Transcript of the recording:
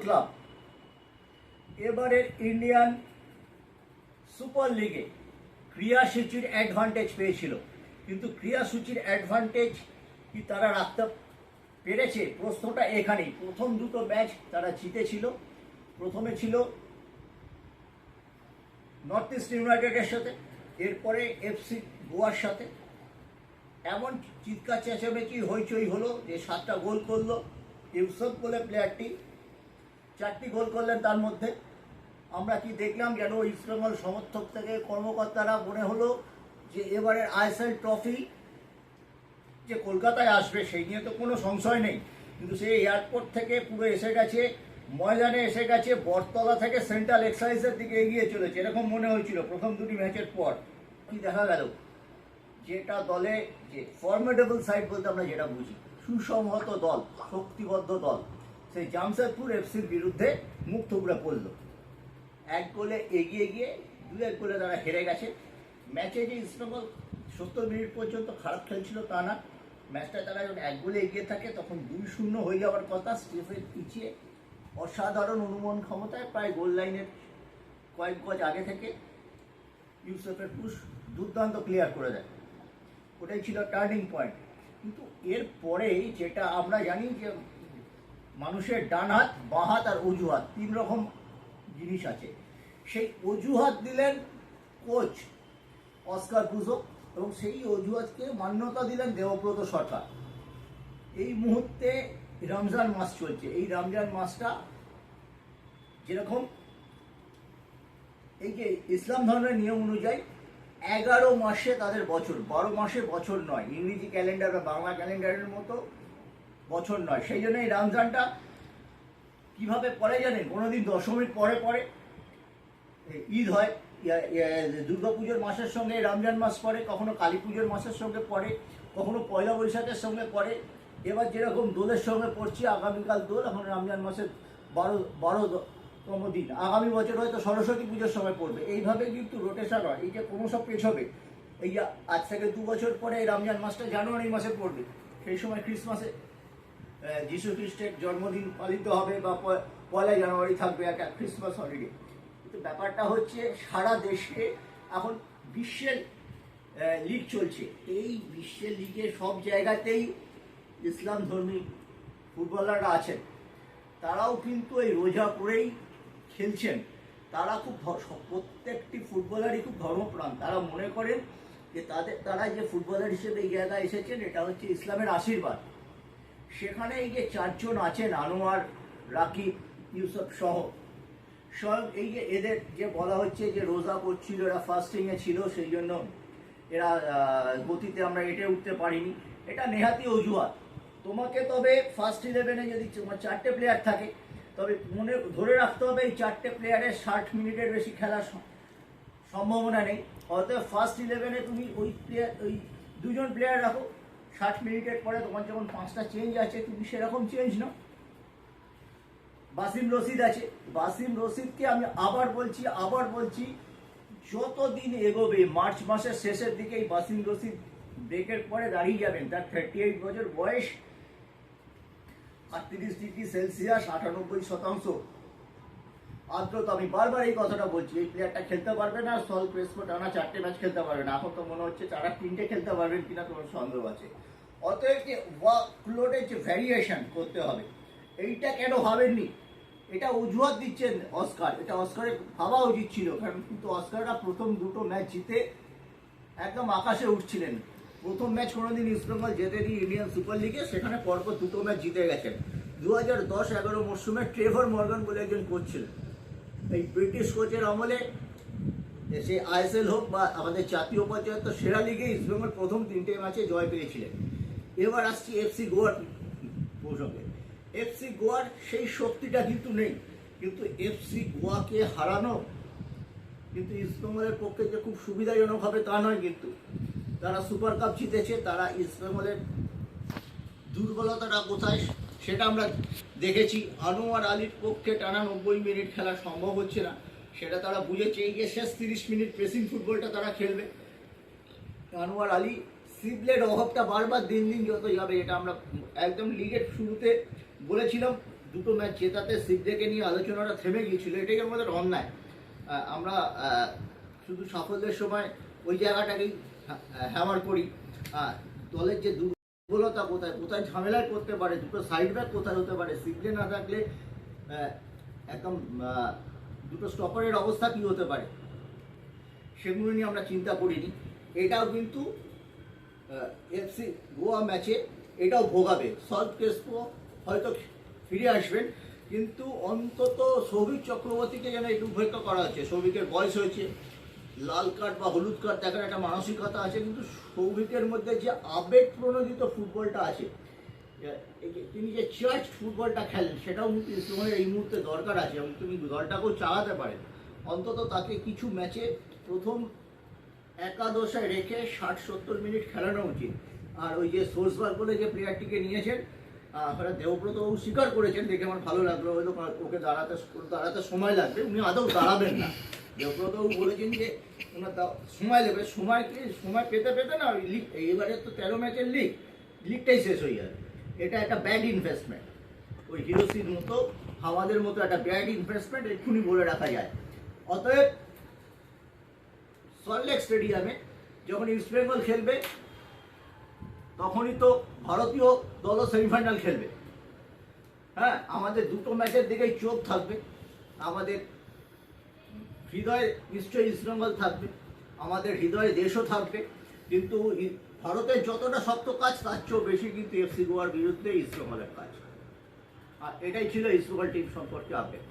Club এবারের Indian super লিগে ক্রীড়াসূচির advantage পেয়েছিল, কিন্তু ক্রীড়াসূচির অ্যাডভান্টেজ কি তারা রাখতে পেরেছে? প্রশ্নটা এখানেই। প্রথম দুটো ম্যাচ তারা জিতেছিল। প্রথমে ছিল নর্থ ইস্ট ইউনাইটেডের সাথে, এরপরে এফসি গোয়ার সাথে। এমন চিৎকার চেঁচামেচি হইচই হলো যে 7টা গোল করলো ইউসুফ বলে প্লেয়ারটি, 4টি গোল করলেন। তার মধ্যে আমরা কি দেখলাম, যেন ইস্টবেঙ্গল সমর্থক থেকে কর্মকর্তারা মনে হলো যে এবারের আইএসএল ট্রফি যে কলকাতায় আসবে সেই নিয়ে তো কোনো সংশয় নেই, কিন্তু সেই এয়ারপোর্ট থেকে পুরো এসে গেছে, ময়দানে এসে গেছে, বটতলা থেকে সেন্ট্রাল এক্সাইজের দিকে এগিয়ে চলেছে, এরকম মনে হয়েছিল প্রথম দুটি ম্যাচের পর। কি দেখা গেল, যেটা দলে যে ফর্মেডেবল সাইড বলতে আমরা যেটা বুঝি, সুসংহত দল, শক্তিবদ্ধ দল, সেই জামশেদপুর এফসির বিরুদ্ধে মুখ থুবড়ে পড়ল। 1 গোলে এগিয়ে গিয়ে 2-1 গোলে তারা হেরে গেছে। ম্যাচে যে ইস্টবেঙ্গল 70 মিনিট পর্যন্ত খারাপ খেলছিল তা না, ম্যাচটা তারা যখন 1 গোলে এগিয়ে থাকে তখন 2-0 হয়ে যাওয়ার কথা, স্টিফেন পিছিয়ে অসাধারণ অনুমান ক্ষমতায় প্রায় গোল লাইনের কয়েক গজ আগে থেকে ইউসুফের পুশ দুর্দান্ত ক্লিয়ার করে দেয়। ওটাই ছিল টার্নিং পয়েন্ট। কিন্তু এর পরেই যেটা আমরা জানি যে মানুষের ডান হাত, বাঁ হাত আর অজুহাত 3 রকম জিনিস আছে। সেই অজুহাত দিলেন কোচ অস্কার ব্রুজো এবং সেই অজুহাতকে মান্যতা দিলেন দেবব্রত সরকার। এই মুহূর্তে রমজান মাস চলছে, এই রমজান মাসটা যেরকম এই যে ইসলাম ধর্মের নিয়ম অনুযায়ী 11 মাসে তাদের বছর, 12 মাসে বছর নয়, ইংরেজি ক্যালেন্ডার বা বাংলা ক্যালেন্ডারের মতো বছর নয়। সেই জন্য এই রমজানটা কিভাবে পরে জানেন, কোনোদিন দশমীর পরে পরে ঈদ হয়, দুর্গাপুজোর মাসের সঙ্গে রমজান মাস পড়ে, কখনো কালী পুজোর মাসের সঙ্গে পড়ে, কখনো পয়লা বৈশাখের সঙ্গে পড়ে। এবার যেরকম দোলের সঙ্গে পড়ছি, আগামীকাল দোল, এখন রমজান মাসের 12তম দিন, আগামী বছর হয়তো সরস্বতী পুজোর সময় পড়বে। এইভাবে কিন্তু রোটেশন হয়, এই যে ক্রমশ পেছবে। এই যে আজ থেকে 2 বছর পরে এই রমজান মাসটা জানুয়ারি মাসে পড়বে, সেই সময় ক্রিসমাসে যিশু খ্রিস্টের জন্মদিন পালিত হবে বা 1 জানুয়ারি থাকবে একটা ক্রিসমাস হলিডে। কিন্তু ব্যাপারটা হচ্ছে সারা দেশে এখন বিশ্বের লিগ চলছে, এই বিশ্বের লিগে সব জায়গাতেই ইসলাম ধর্মী ফুটবলাররা আছেন, তারাও কিন্তু এই রোজা করেই খেলছেন। তারা খুব প্রত্যেকটি ফুটবলারই খুব ধর্মপ্রাণ। তারা মনে করেন যে তারা যে ফুটবলার হিসেবে এই জায়গায় এসেছেন এটা হচ্ছে ইসলামের আশীর্বাদ। সেখানে এই যে 4 জন আছেন, আনোয়ার, রাকিব, ইউসুফ সহ, স্বয়ং এই যে এদের যে বলা হচ্ছে যে রোজা করছিল, এরা ফাস্টিংয়ে ছিল, সেই জন্য এরা গতিতে আমরা এটে উঠতে পারিনি, এটা নেহাতি অজুহাত। তোমাকে তবে ফার্স্ট 11-এ যদি তোমার 4টে প্লেয়ার থাকে, তবে মনে ধরে রাখতে হবে এই 4টে প্লেয়ারের 60 মিনিটের বেশি খেলার সম্ভাবনা নেই। অতএব ফার্স্ট 11-এ তুমি ওই 2 জন প্লেয়ার রাখো, 60 মিনিটের পরে তোমার যখন 5টা চেঞ্জ আছে, তুমি সেরকম চেঞ্জ নাও। বাসিম রশিদ আছে, বাসিম রশিদকে আমি আবার বলছি যতদিন এগোবে, মার্চ মাসের শেষের দিকে এই বাসিম রশিদ ব্রেকের পরে দাঁড়িয়ে যাবেন। তার 38 বছর বয়স, 38 ডিগ্রি সেলসিয়াস, 98% আর্দ্রতা। আমি বারবার এই কথাটা বলছি, এই প্লেয়ারটা খেলতে পারবে না, সল ক্রেসপো টানা 4টে ম্যাচ খেলতে পারবে না। এখন তো মনে হচ্ছে তারা 3টে খেলতে পারবেন কিনা তোমার সন্দেহ আছে। অতএব যে ওয়ার্কলোডের যে ভ্যারিয়েশন করতে হবে, এইটা কেন ভাবেননি? এটা অজুহাত দিচ্ছেন অস্কার, এটা অস্কারের ভাবা উচিত ছিল, কারণ কিন্তু অস্কাররা প্রথম 2টো ম্যাচ জিতে একদম আকাশে উঠছিলেন। প্রথম ম্যাচ কোনোদিন ইস্টবেঙ্গল জেতেনি ইন্ডিয়ান সুপার লিগে, সেখানে পরপর 2টো ম্যাচ জিতে গেছেন। 2010-11 মরশুমে ট্রেভর মর্গান বলে একজন কোচ ছিলেন, এই ব্রিটিশ কোচের আমলে সে আইএসএল হোক বা আমাদের জাতীয় পর্যায়ে তো সেরা লিগে ইস্টবেঙ্গল প্রথম 3টে ম্যাচে জয় পেয়েছিলেন। এবার আসছি এফসি গোয়ার প্রসঙ্গে। এফসি গোয়ার সেই শক্তিটা কিন্তু নেই, কিন্তু এফসি গোয়াকে হারানো কিন্তু ইস্টবেঙ্গলের পক্ষে যে খুব সুবিধাজনক হবে তা নয়। কিন্তু তারা সুপার কাপ জিতেছে, তারা ইস্টবেঙ্গলের দুর্বলতাটা কোথায় সেটা আমরা দেখেছি। আনোয়ার আলীর পক্ষে টানা 90 মিনিট খেলা সম্ভব হচ্ছে না, সেটা তারা বুঝেছে। এই যে শেষ 30 মিনিট প্রেসিং ফুটবলটা তারা খেলবে, আনোয়ার আলী সিবলের অভাবটা বারবার দিন দিন যত যাবে, এটা আমরা একদম লিগের শুরুতে বলেছিলাম দুটো ম্যাচ জেতাতে সিদ্ধেকে নিয়ে আলোচনাটা থেমে গিয়েছিল, এটাই আমাদের অন্যায়। আমরা শুধু সাফল্যের সময় ওই জায়গাটাকেই হ্যামার করি। দলের যে দুর্বলতা কোথায় কোথায় ঝামেলায় করতে পারে, দুটো সাইড ব্যাক কোথায় হতে পারে, সিদ্ধে না থাকলে একদম দুটো স্টপারের অবস্থা কী হতে পারে, সেগুলো নিয়ে আমরা চিন্তা করিনি। এটাও কিন্তু এফসি গোয়া ম্যাচে এটাও ভোগাবে। সল্ট ক্রেসপো হয়তো ফিরে আসবেন, কিন্তু অন্তত সৌভিক চক্রবর্তীকে যেন একটু উপেক্ষা করা হচ্ছে। সৌভিকের বয়স হয়েছে, লাল কার্ড বা হলুদ কার্ড দেখার একটা মানসিকতা আছে, কিন্তু সৌভিকের মধ্যে যে আবেগ প্রণোদিত ফুটবলটা আছে, তিনি যে চার্জ ফুটবলটা খেলেন, সেটাও কিন্তু ইস্টবেঙ্গলের এই মুহূর্তে দরকার আছে, এবং তিনি দলটাকেও চালাতে পারেন। অন্তত তাকে কিছু ম্যাচে প্রথম একাদশে রেখে 60-70 মিনিট খেলানো উচিত। আর ওই যে সোর্সবার্গ বলে যে প্লেয়ারটিকে নিয়েছেন, দেবব্রতবাবু স্বীকার করেছেন, দেখে আমার ভালো লাগলো। হয়তো ওকে দাঁড়াতে সময় লাগবে, উনি আদৌ দাঁড়াবেন না। দেবব্রতবাবু বলেছেন যে ওনার সময় লাগবে, সময় পেতে পেতে না লিগ, এবারে তো 13 ম্যাচের লিগটাই শেষ হয়ে যাবে। এটা একটা ব্যাড ইনভেস্টমেন্ট, ওই হিরোসির মতো আমাদের মতো একটা ব্যাড ইনভেস্টমেন্ট এক্ষুনি বলে রাখা যায়। অতএব সল্টলেক স্টেডিয়ামে যখন ইস্টবেঙ্গল খেলবে, তখনই তো ভারতীয় দলও সেমিফাইনাল খেলবে। হ্যাঁ, আমাদের দুটো ম্যাচের দিকেই চোখ থাকবে, আমাদের হৃদয়ে নিশ্চয়ই ইস্টবেঙ্গল থাকবে, আমাদের হৃদয়ে দেশও থাকবে, কিন্তু ভারতের যতটা শক্ত কাজ তার চেয়েও বেশি কিন্তু এফসি গোয়ার বিরুদ্ধে ইস্টবেঙ্গলের কাজ। আর এটাই ছিল ইস্টবেঙ্গল টিম সম্পর্কে আপডেট।